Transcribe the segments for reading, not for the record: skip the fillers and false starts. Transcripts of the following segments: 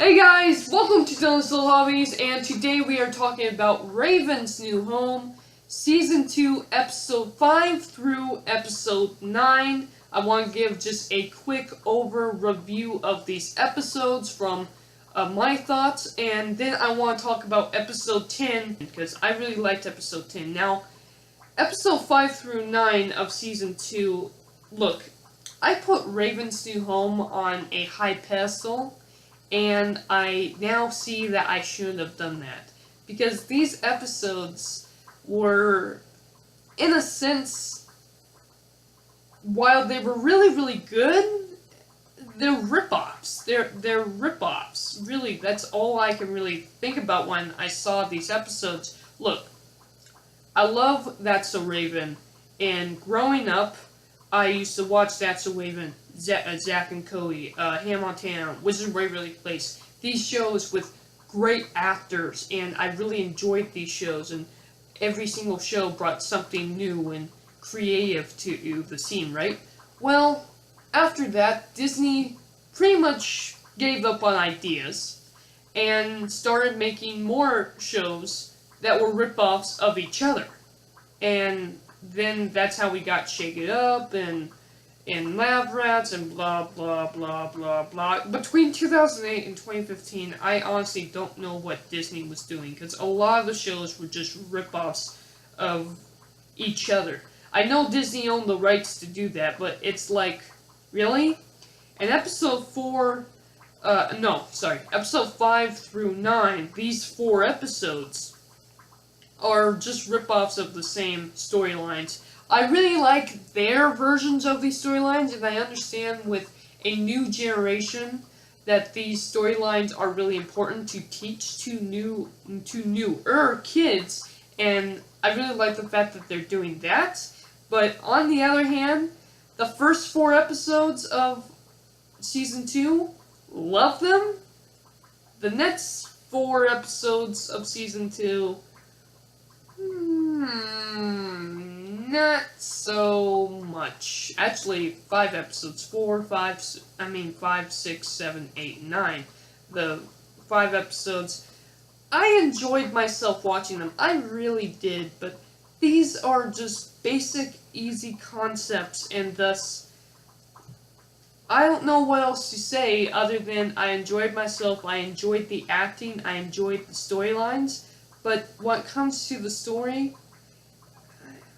Hey guys, welcome to Dylan's Little Hobbies, and today we are talking about Raven's New Home, Season 2, Episode 5 through Episode 9. I want to give just a quick review of these episodes from my thoughts, and then I want to talk about Episode 10, because I really liked Episode 10. Now, Episode 5 through 9 of Season 2, look, I put Raven's New Home on a high pedestal, and I now see that I shouldn't have done that. Because these episodes were, in a sense, while they were really good, they're rip-offs. They're rip-offs. Really, that's all I can really think about when I saw these episodes. Look, I love That's So Raven, and growing up, I used to watch That's So Raven, Zack and Cody, Hannah Montana, Wizard of Waverly Place. These shows with great actors, and I really enjoyed these shows, and every single show brought something new and creative to the scene, right? Well, after that, Disney pretty much gave up on ideas and started making more shows that were rip-offs of each other. And then that's how we got Shake It Up and Lab Rats and blah blah blah blah blah. Between 2008 and 2015, I honestly don't know what Disney was doing, because a lot of the shows were just rip-offs of each other. I know Disney owned the rights to do that, but it's like, really? In episode 5 through 9, these 4 episodes are just rip-offs of the same storylines. I really like their versions of these storylines, and I understand with a new generation that these storylines are really important to teach to newer kids, and I really like the fact that they're doing that. But on the other hand, the first 4 episodes of Season 2, love them. The next 4 episodes of Season 2, not so much. Actually, 5 episodes. 5, 6, 7, 8, and 9. The 5 episodes, I enjoyed myself watching them. I really did, but these are just basic, easy concepts, and thus, I don't know what else to say other than I enjoyed myself, I enjoyed the acting, I enjoyed the storylines, but when it comes to the story,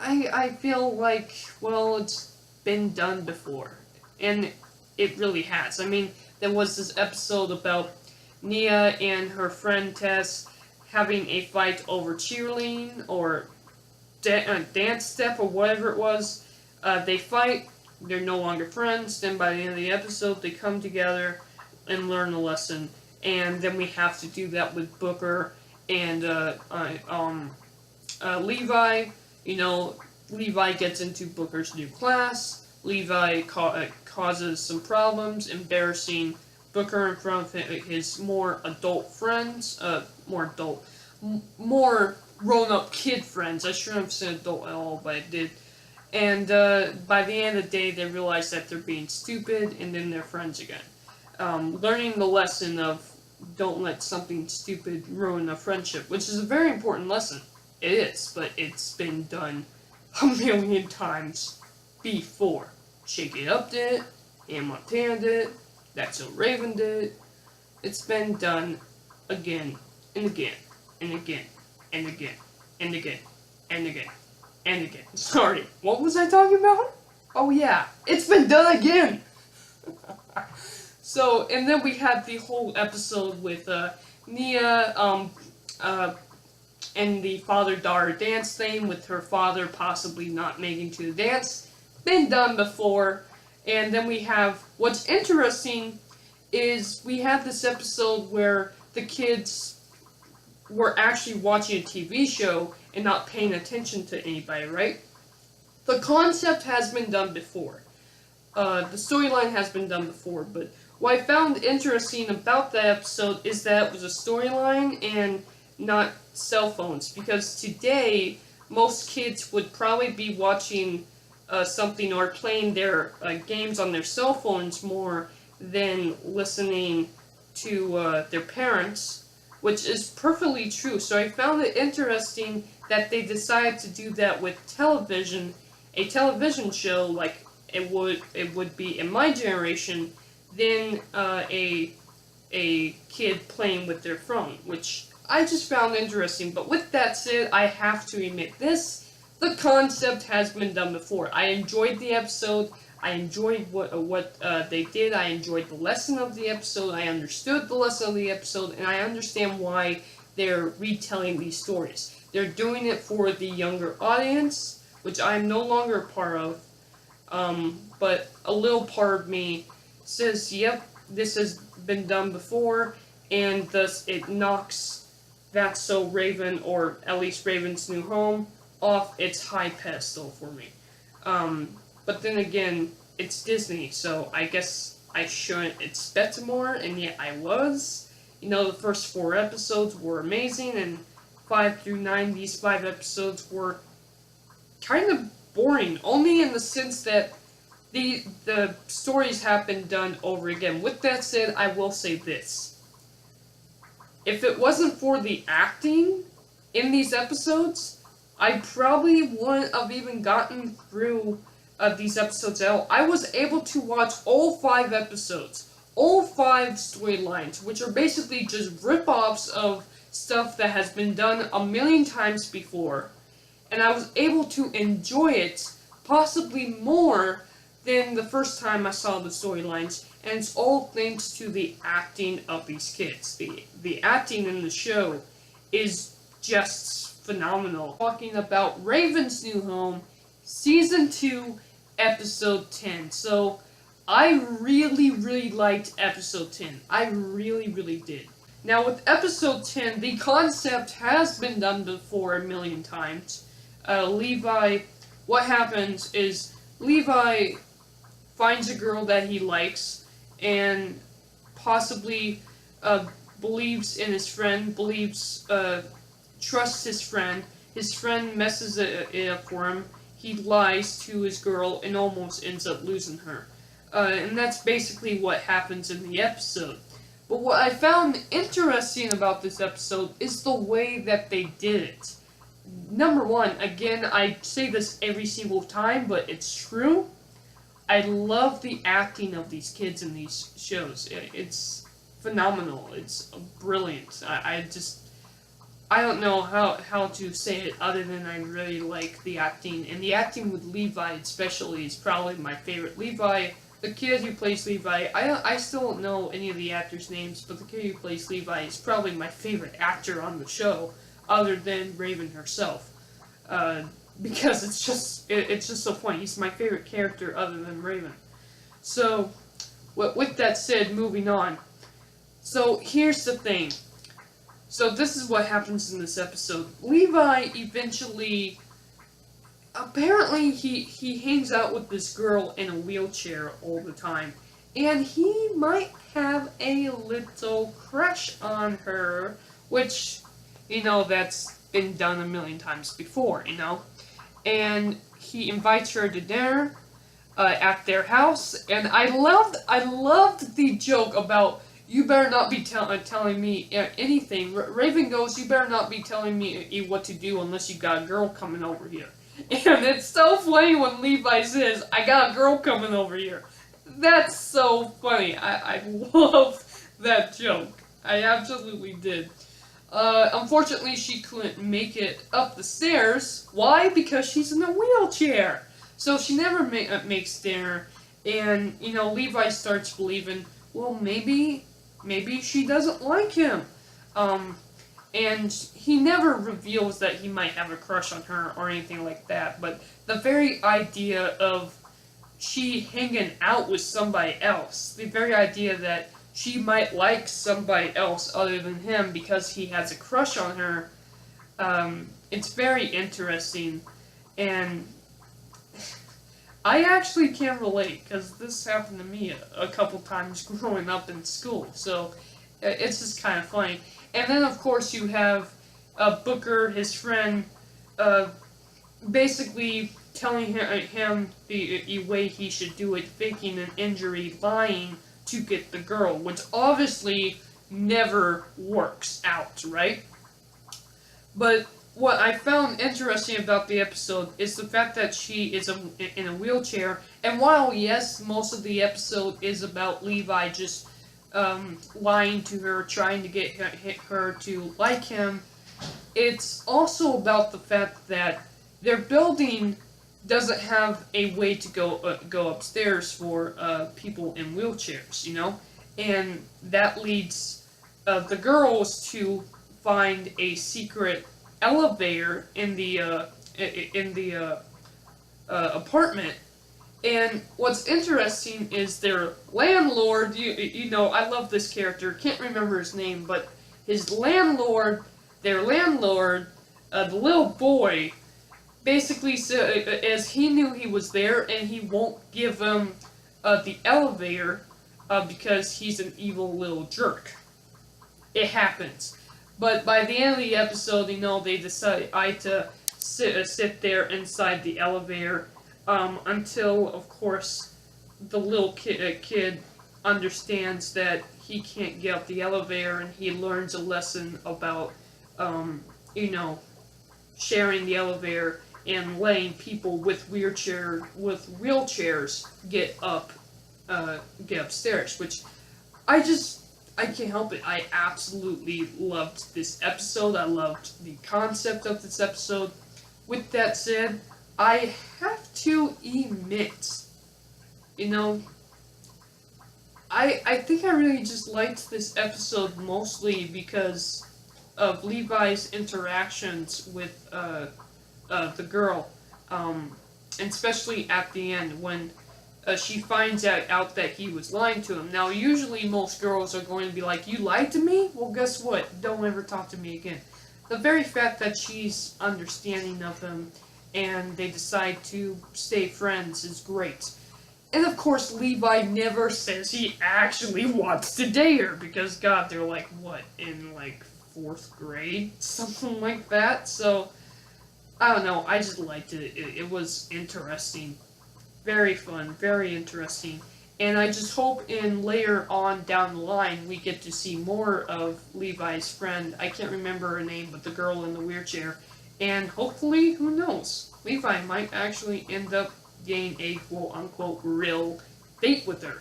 I feel like, well, it's been done before. And it really has. I mean, there was this episode about Nia and her friend Tess having a fight over cheerleading or dance step or whatever it was. They fight, they're no longer friends, then by the end of the episode they come together and learn a lesson. And then we have to do that with Booker and Levi. You know, Levi gets into Booker's new class. Levi causes some problems, embarrassing Booker in front of his more adult friends. More grown-up kid friends. I shouldn't have said adult at all, but I did. And by the end of the day, they realize that they're being stupid, and then they're friends again. Learning the lesson of don't let something stupid ruin a friendship, which is a very important lesson. It is, but it's been done a million times before. Shake It Up did it, Hannah Montana did it, That's So Raven did it. It's been done again and again and again and again and again and again and again. Sorry, what was I talking about? Oh yeah, it's been done again! So, and then we had the whole episode with Nia, and the father-daughter dance thing with her father possibly not making to the dance. Been done before. And then we have, what's interesting is we have this episode where the kids were actually watching a TV show and not paying attention to anybody, right? The concept has been done before. The storyline has been done before, but what I found interesting about that episode is that it was a storyline and not cell phones, because today most kids would probably be watching something or playing their games on their cell phones more than listening their parents, which is perfectly true. So I found it interesting that they decided to do that with television, a television show like it would be in my generation, than a kid playing with their phone, which I just found interesting. But with that said, I have to admit this. The concept has been done before. I enjoyed the episode. I enjoyed what they did. I enjoyed the lesson of the episode. I understood the lesson of the episode, and I understand why they're retelling these stories. They're doing it for the younger audience, which I am no longer a part of. But a little part of me says, yep, this has been done before, and thus it knocks That's So Raven, or at least Raven's New Home, off its high pedestal for me. But then again, it's Disney, so I guess I shouldn't expect more, and yet I was. You know, the first 4 episodes were amazing, and 5 through 9, these 5 episodes were kind of boring, only in the sense that the stories have been done over again. With that said, I will say this. If it wasn't for the acting in these episodes, I probably wouldn't have even gotten through these episodes out. I was able to watch all 5 episodes, all 5 storylines, which are basically just rip-offs of stuff that has been done a million times before, and I was able to enjoy it possibly more than the first time I saw the storylines, and it's all thanks to the acting of these kids. The acting in the show is just phenomenal. Talking about Raven's New Home, Season 2, Episode 10. So, I really, really liked Episode 10. I really, really did. Now, with Episode 10, the concept has been done before a million times. Levi, what happens is Levi finds a girl that he likes and possibly believes in his friend, trusts his friend. His friend messes it up for him. He lies to his girl and almost ends up losing her. And that's basically what happens in the episode. But what I found interesting about this episode is the way that they did it. Number one, again, I say this every single time, but it's true. I love the acting of these kids in these shows. It's phenomenal. It's brilliant. I don't know how to say it other than I really like the acting. And the acting with Levi especially is probably my favorite. Levi, the kid who plays Levi, I still don't know any of the actors' names, but the kid who plays Levi is probably my favorite actor on the show, other than Raven herself. Because it's just so funny. He's my favorite character other than Raven. So, with that said, moving on. So, here's the thing. So, this is what happens in this episode. Levi eventually... Apparently, he hangs out with this girl in a wheelchair all the time. And he might have a little crush on her, which, you know, that's been done a million times before, you know? And he invites her to dinner at their house, and I loved the joke about, you better not be telling me anything. Raven goes, you better not be telling me what to do unless you got a girl coming over here. And it's so funny when Levi says, I got a girl coming over here. That's so funny. I love that joke. I absolutely did. Unfortunately, she couldn't make it up the stairs. Why? Because she's in a wheelchair. So she never makes dinner, and, you know, Levi starts believing, well, maybe she doesn't like him. And he never reveals that he might have a crush on her or anything like that, but the very idea of she hanging out with somebody else, the very idea that she might like somebody else other than him because he has a crush on her, it's very interesting, and I actually can relate, because this happened to me a couple times growing up in school, so it's just kind of funny. And then, of course, you have Booker, his friend, basically telling him the way he should do it, faking an injury, lying to get the girl, which obviously never works out, right? But what I found interesting about the episode is the fact that she is in a wheelchair, and while yes, most of the episode is about Levi just lying to her, trying to get her to like him, it's also about the fact that their building doesn't have a way to go upstairs for people in wheelchairs, you know, and that leads the girls to find a secret elevator in the apartment. And what's interesting is their landlord. You know, I love this character. Can't remember his name, but his landlord, their landlord, the little boy, basically said, as he knew he was there, and he won't give him the elevator because he's an evil little jerk. It happens. But by the end of the episode, you know, they decide to sit there inside the elevator until, of course, the little kid understands that he can't get up the elevator, and he learns a lesson about, you know, sharing the elevator and letting people with wheelchairs get upstairs, which I can't help it. I absolutely loved this episode. I loved the concept of this episode. With that said, I have to admit, you know, I think I really just liked this episode mostly because of Levi's interactions with the girl, and especially at the end when she finds out that he was lying to him. Now, usually most girls are going to be like, "You lied to me? Well, guess what? Don't ever talk to me again." The very fact that she's understanding of him and they decide to stay friends is great. And of course, Levi never says he actually wants to date her because, God, they're like, what, in like 4th grade? Something like that. So, I don't know, I just liked it. It was interesting. Very fun, very interesting. And I just hope in later on down the line we get to see more of Levi's friend. I can't remember her name, but the girl in the wheelchair. And hopefully, who knows, Levi might actually end up getting a quote-unquote real date with her.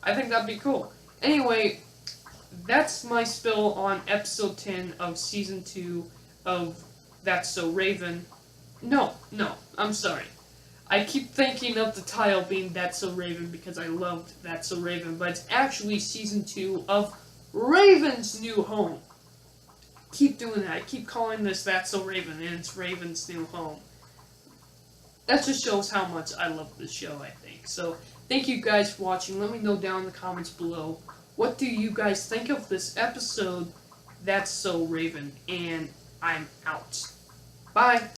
I think that'd be cool. Anyway, that's my spill on episode 10 of season 2 of That's So Raven. No, I'm sorry. I keep thinking of the title being That's So Raven because I loved That's So Raven, but it's actually season 2 of Raven's New Home. Keep doing that. I keep calling this That's So Raven, and it's Raven's New Home. That just shows how much I love this show, I think. So, thank you guys for watching. Let me know down in the comments below. What do you guys think of this episode, That's So Raven? And I'm out. Bye.